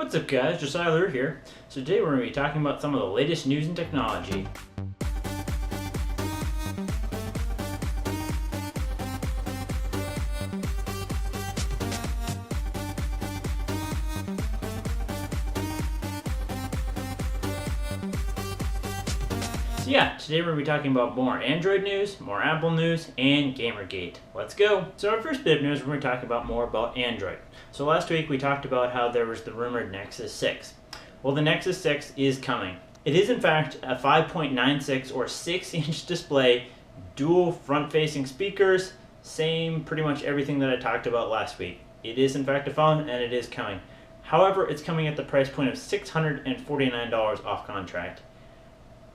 What's up guys, Josiah LaRue here. So today we're going to be talking about some of the latest news and technology. So yeah, today we're going to be talking about more Android news, more Apple news, and Gamergate. Let's go! So our first bit of news, we're going to talk about more about Android. So last week we talked about how there was the rumored Nexus 6. Well, the Nexus 6 is coming. It is in fact a 5.96 or 6-inch display, dual front-facing speakers, same pretty much everything that I talked about last week. It is in fact a phone and it is coming. However, it's coming at the price point of $649 off contract.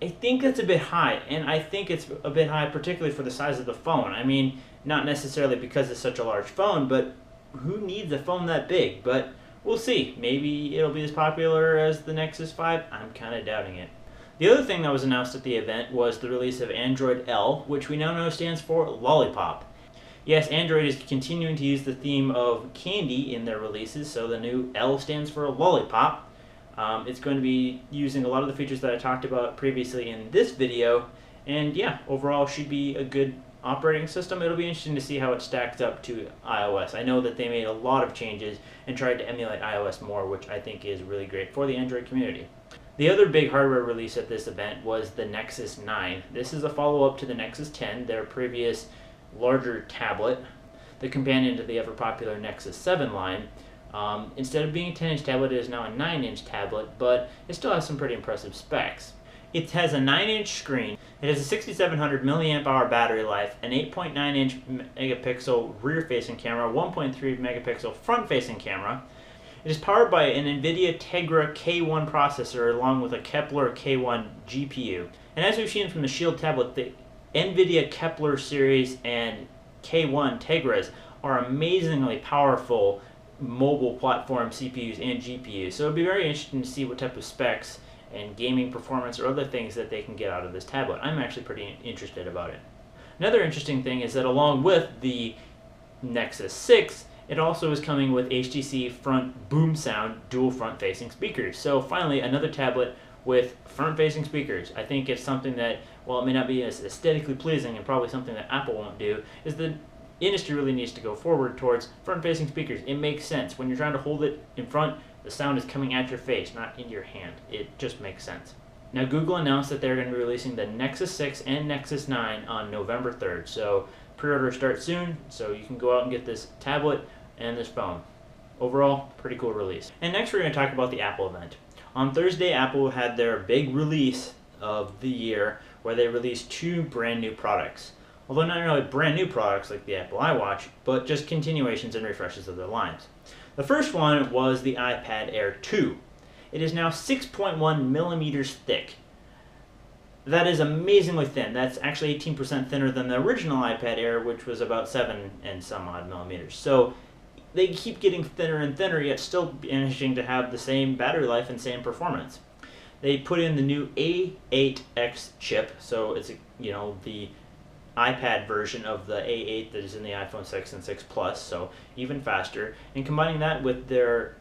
I think that's a bit high, and I think it's a bit high particularly for the size of the phone. I mean, not necessarily because it's such a large phone, but who needs a phone that big? But we'll see. Maybe it'll be as popular as the Nexus 5. I'm kind of doubting it. The other thing that was announced at the event was the release of Android L, which we now know stands for Lollipop. Yes, Android is continuing to use the theme of candy in their releases, so the new L stands for Lollipop. It's going to be using a lot of the features that I talked about previously in this video, and yeah, overall should be a good operating system. It'll be interesting to see how it stacks up to iOS. I know that they made a lot of changes and tried to emulate iOS more, which I think is really great for the Android community. The other big hardware release at this event was the Nexus 9. This is a follow-up to the Nexus 10, their previous larger tablet, the companion to the ever-popular Nexus 7 line. Instead of being a 10-inch tablet, it is now a 9-inch tablet, but it still has some pretty impressive specs. It has a 9-inch screen, it has a 6700 mAh battery life, an 8.9-inch megapixel rear-facing camera, 1.3 megapixel front-facing camera. It is powered by an NVIDIA Tegra K1 processor along with a Kepler K1 GPU. And as we've seen from the Shield tablet, the NVIDIA Kepler series and K1 Tegras are amazingly powerful mobile platform CPUs and GPUs. So it'll be very interesting to see what type of specs and gaming performance or other things that they can get out of this tablet. I'm actually pretty interested about it. Another interesting thing is that along with the Nexus 6, it also is coming with HTC front boom sound dual front-facing speakers. So finally, another tablet with front-facing speakers. I think it's something that, while it may not be as aesthetically pleasing and probably something that Apple won't do, is the industry really needs to go forward towards front-facing speakers. It makes sense. When you're trying to hold it in front, the sound is coming at your face, not in your hand. It just makes sense. Now, Google announced that they're going to be releasing the Nexus 6 and Nexus 9 on November 3rd. So pre-order starts soon, so you can go out and get this tablet and this phone. Overall, pretty cool release. And next we're going to talk about the Apple event. On Thursday, Apple had their big release of the year where they released 2 brand new products. Although not really brand new products like the Apple iWatch, but just continuations and refreshes of their lines. The first one was the iPad Air 2. It is now 6.1 millimeters thick. That is amazingly thin. That's actually 18% thinner than the original iPad Air, which was about 7 and some odd millimeters. So they keep getting thinner and thinner, yet still managing to have the same battery life and same performance. They put in the new A8X chip, so it's the iPad version of the A8 that is in the iPhone 6 and 6 Plus, so even faster. And combining that with their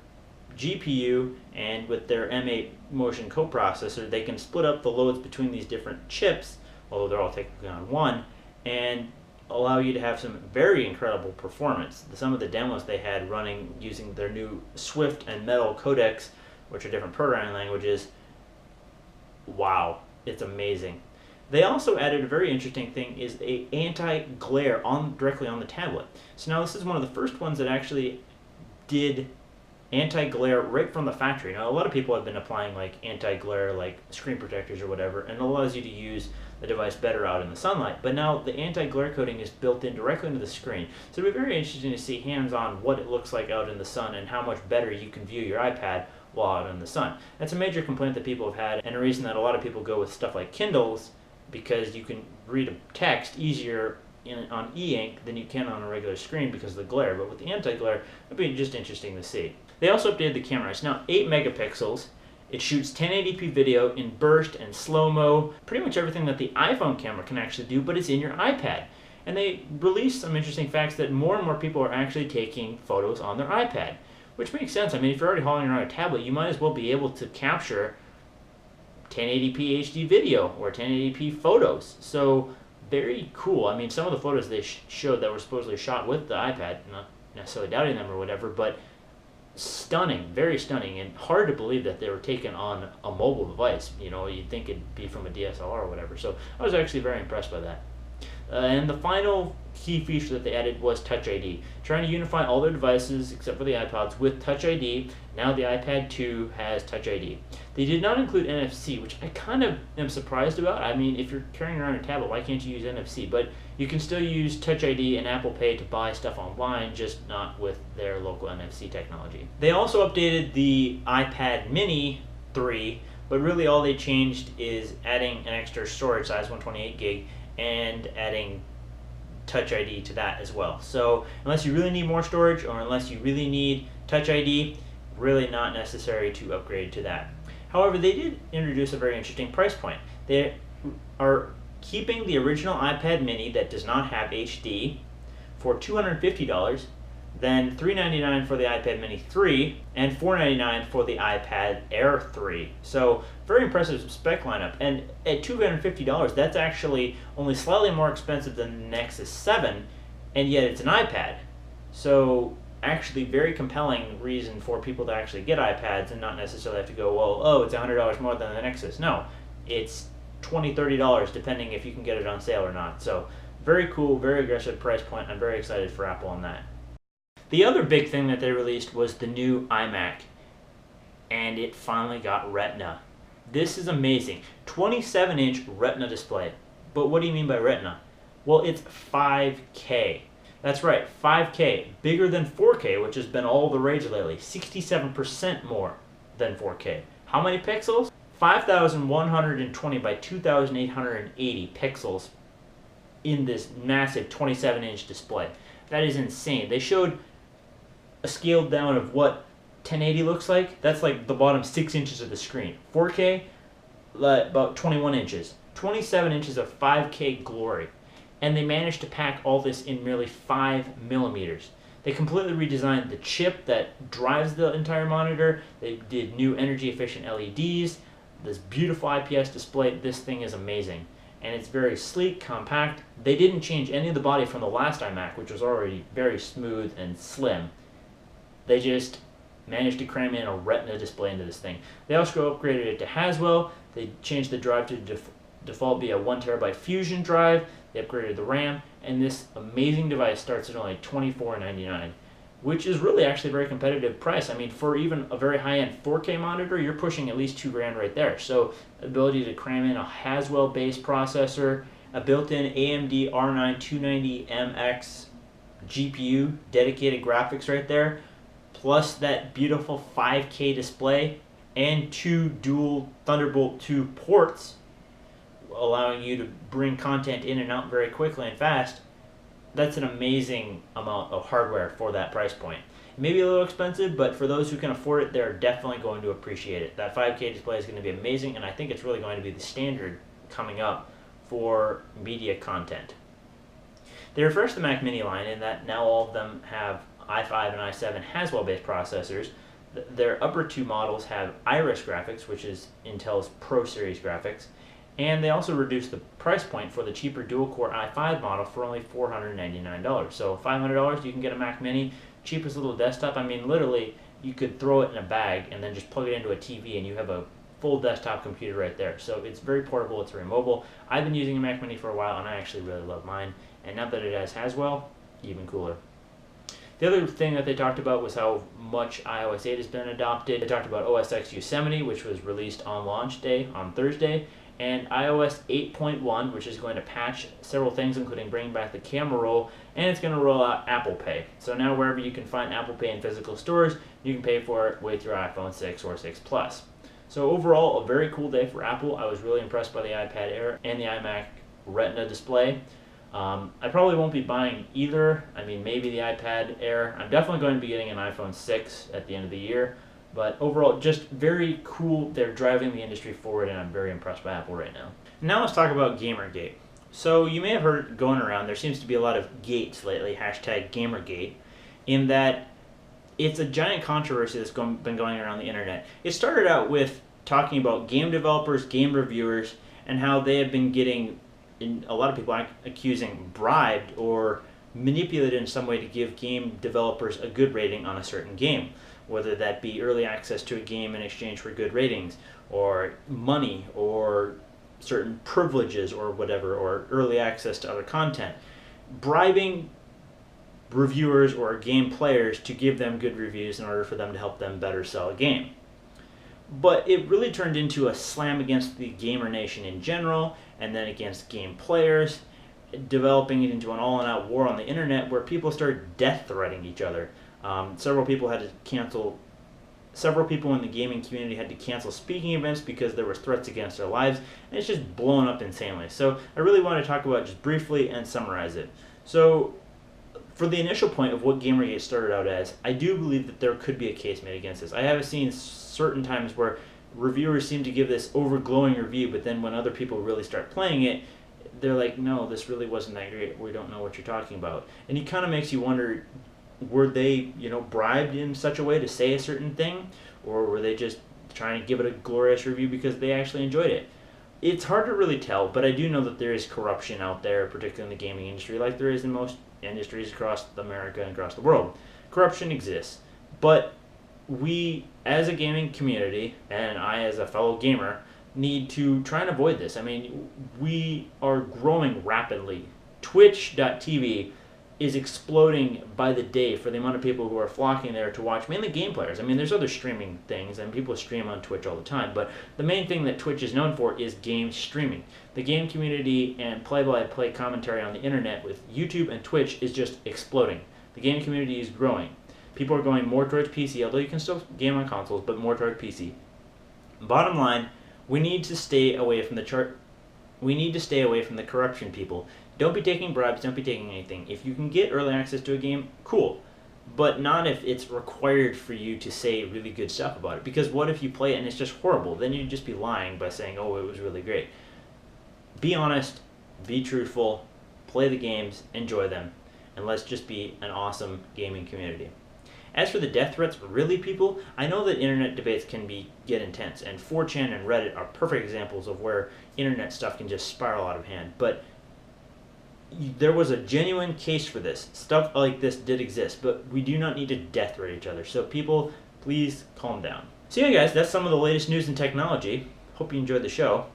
GPU and with their M8 Motion coprocessor, they can split up the loads between these different chips, although they're all technically on one, and allow you to have some very incredible performance. Some of the demos they had running using their new Swift and Metal codecs, which are different programming languages, wow, it's amazing. They also added a very interesting thing, is a anti-glare directly on the tablet. So now this is one of the first ones that actually did anti-glare right from the factory. Now a lot of people have been applying like anti-glare like screen protectors or whatever, and it allows you to use the device better out in the sunlight. But now the anti-glare coating is built in directly into the screen. So it'll be very interesting to see hands-on what it looks like out in the sun and how much better you can view your iPad while out in the sun. That's a major complaint that people have had, and a reason that a lot of people go with stuff like Kindles, because you can read a text easier on e-ink than you can on a regular screen because of the glare. But with the anti-glare, it'll be just interesting to see. They also updated the camera. It's now 8 megapixels. It shoots 1080p video in burst and slow-mo, pretty much everything that the iPhone camera can actually do, but it's in your iPad. And they released some interesting facts that more and more people are actually taking photos on their iPad. which makes sense. I mean, if you're already hauling around a tablet, you might as well be able to capture 1080p HD video or 1080p photos. So very cool. I mean, some of the photos they showed that were supposedly shot with the iPad, not necessarily doubting them or whatever, but stunning, very stunning, and hard to believe that they were taken on a mobile device. You know, you'd think it'd be from a DSLR or whatever. So I was actually very impressed by that. And the final key feature that they added was Touch ID. Trying to unify all their devices except for the iPods with Touch ID. Now the iPad 2 has Touch ID. They did not include NFC, which I kind of am surprised about. I mean, if you're carrying around a tablet, why can't you use NFC? But you can still use Touch ID and Apple Pay to buy stuff online, just not with their local NFC technology. They also updated the iPad Mini 3, but really all they changed is adding an extra storage size, 128 gig, and adding Touch ID to that as well. So unless you really need more storage or unless you really need Touch ID, really not necessary to upgrade to that. However, they did introduce a very interesting price point. They are keeping the original iPad Mini that does not have HD for $250, then $399 for the iPad Mini 3, and $499 for the iPad Air 3. So very impressive spec lineup. And at $250, that's actually only slightly more expensive than the Nexus 7, and yet it's an iPad. So actually very compelling reason for people to actually get iPads and not necessarily have to go, well, oh, it's $100 more than the Nexus. No, it's $20, $30 depending if you can get it on sale or not. So very cool, very aggressive price point. I'm very excited for Apple on that. The other big thing that they released was the new iMac, and it finally got Retina. This is amazing. 27-inch Retina display. But what do you mean by Retina? Well, it's 5K. That's right, 5K, bigger than 4K, which has been all the rage lately. 67% more than 4K. How many pixels? 5,120 by 2,880 pixels in this massive 27-inch display. That is insane. They showed a scaled down of what 1080 looks like. That's like the bottom 6 inches of the screen. 4K, about 21 inches. 27 inches of 5K glory. And they managed to pack all this in merely 5 millimeters. They completely redesigned the chip that drives the entire monitor. They did new energy efficient LEDs. This beautiful IPS display. This thing is amazing. And it's very sleek, compact. They didn't change any of the body from the last iMac, which was already very smooth and slim. They just managed to cram in a Retina display into this thing. They also upgraded it to Haswell. They changed the drive to default be a 1TB Fusion drive. They upgraded the RAM, and this amazing device starts at only $24.99, which is really actually a very competitive price. I mean, for even a very high-end 4K monitor, you're pushing at least $2,000 right there. So, ability to cram in a Haswell-based processor, a built-in AMD R9 290MX GPU, dedicated graphics right there, plus that beautiful 5K display, and 2 dual Thunderbolt 2 ports, allowing you to bring content in and out very quickly and fast. That's an amazing amount of hardware for that price point. It may be a little expensive, but for those who can afford it, they're definitely going to appreciate it. That 5K display is going to be amazing, and I think it's really going to be the standard coming up for media content. They refreshed the Mac Mini line in that now all of them have i5 and i7 Haswell-based processors. Their upper 2 models have Iris graphics, which is Intel's Pro Series graphics, and they also reduced the price point for the cheaper dual-core i5 model for only $499. So $500, you can get a Mac Mini, cheapest little desktop. I mean, literally, you could throw it in a bag and then just plug it into a TV and you have a full desktop computer right there. So it's very portable, it's very mobile. I've been using a Mac Mini for a while, and I actually really love mine. And now that it has Haswell, even cooler. The other thing that they talked about was how much iOS 8 has been adopted. They talked about OS X Yosemite, which was released on launch day on Thursday, and iOS 8.1, which is going to patch several things, including bringing back the camera roll, and it's going to roll out Apple Pay. So now wherever you can find Apple Pay in physical stores, you can pay for it with your iPhone 6 or 6 Plus. So overall, a very cool day for Apple. I was really impressed by the iPad Air and the iMac Retina display. I probably won't be buying either. I mean, maybe the iPad Air. I'm definitely going to be getting an iPhone 6 at the end of the year. But overall, just very cool. They're driving the industry forward, and I'm very impressed by Apple right now. Now let's talk about Gamergate. So you may have heard it going around, there seems to be a lot of gates lately, hashtag Gamergate, in that it's a giant controversy that's been going around the internet. It started out with talking about game developers, game reviewers, and how they have been getting, a lot of people accusing, bribed or manipulated in some way to give game developers a good rating on a certain game, whether that be early access to a game in exchange for good ratings, or money, or certain privileges or whatever, or early access to other content. Bribing reviewers or game players to give them good reviews in order for them to help them better sell a game. But it really turned into a slam against the gamer nation in general, and then against game players, developing it into an all-out war on the internet where people started death threatening each other. Several people in the gaming community had to cancel speaking events because there was threats against their lives, and it's just blown up insanely. So I really want to talk about it just briefly and summarize it. So for the initial point of what Gamergate started out as, I do believe that there could be a case made against this. I have seen certain times where reviewers seem to give this overglowing review, but then when other people really start playing it, they're like, no, this really wasn't that great. We don't know what you're talking about. And it kind of makes you wonder, were they, bribed in such a way to say a certain thing, or were they just trying to give it a glorious review because they actually enjoyed it? It's hard to really tell, but I do know that there is corruption out there, particularly in the gaming industry, like there is in most industries across America and across the world. Corruption exists, but we, as a gaming community, and I as a fellow gamer, need to try and avoid this. I mean, we are growing rapidly. Twitch.tv is exploding by the day for the amount of people who are flocking there to watch, mainly game players. I mean, there's other streaming things, and people stream on Twitch all the time, but the main thing that Twitch is known for is game streaming. The game community and play-by-play commentary on the internet with YouTube and Twitch is just exploding. The game community is growing. People are going more towards PC, although you can still game on consoles, but more towards PC. Bottom line, we need to stay away from the corruption, people. Don't be taking bribes, don't be taking anything. If you can get early access to a game, cool. But not if it's required for you to say really good stuff about it. Because what if you play it and it's just horrible? Then you'd just be lying by saying, oh, it was really great. Be honest, be truthful, play the games, enjoy them, and let's just be an awesome gaming community. As for the death threats, really, people, I know that internet debates can get intense, and 4chan and Reddit are perfect examples of where internet stuff can just spiral out of hand. But there was a genuine case for this. Stuff like this did exist, but we do not need to death threat each other. So people, please calm down. So yeah, guys, that's some of the latest news in technology. Hope you enjoyed the show.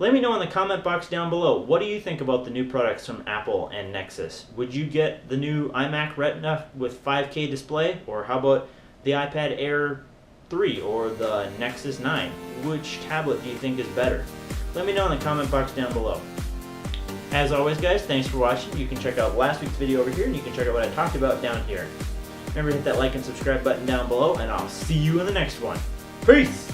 Let me know in the comment box down below, what do you think about the new products from Apple and Nexus? Would you get the new iMac Retina with 5K display? Or how about the iPad Air 3 or the Nexus 9? Which tablet do you think is better? Let me know in the comment box down below. As always, guys, thanks for watching. You can check out last week's video over here, and you can check out what I talked about down here. Remember to hit that like and subscribe button down below, and I'll see you in the next one. Peace!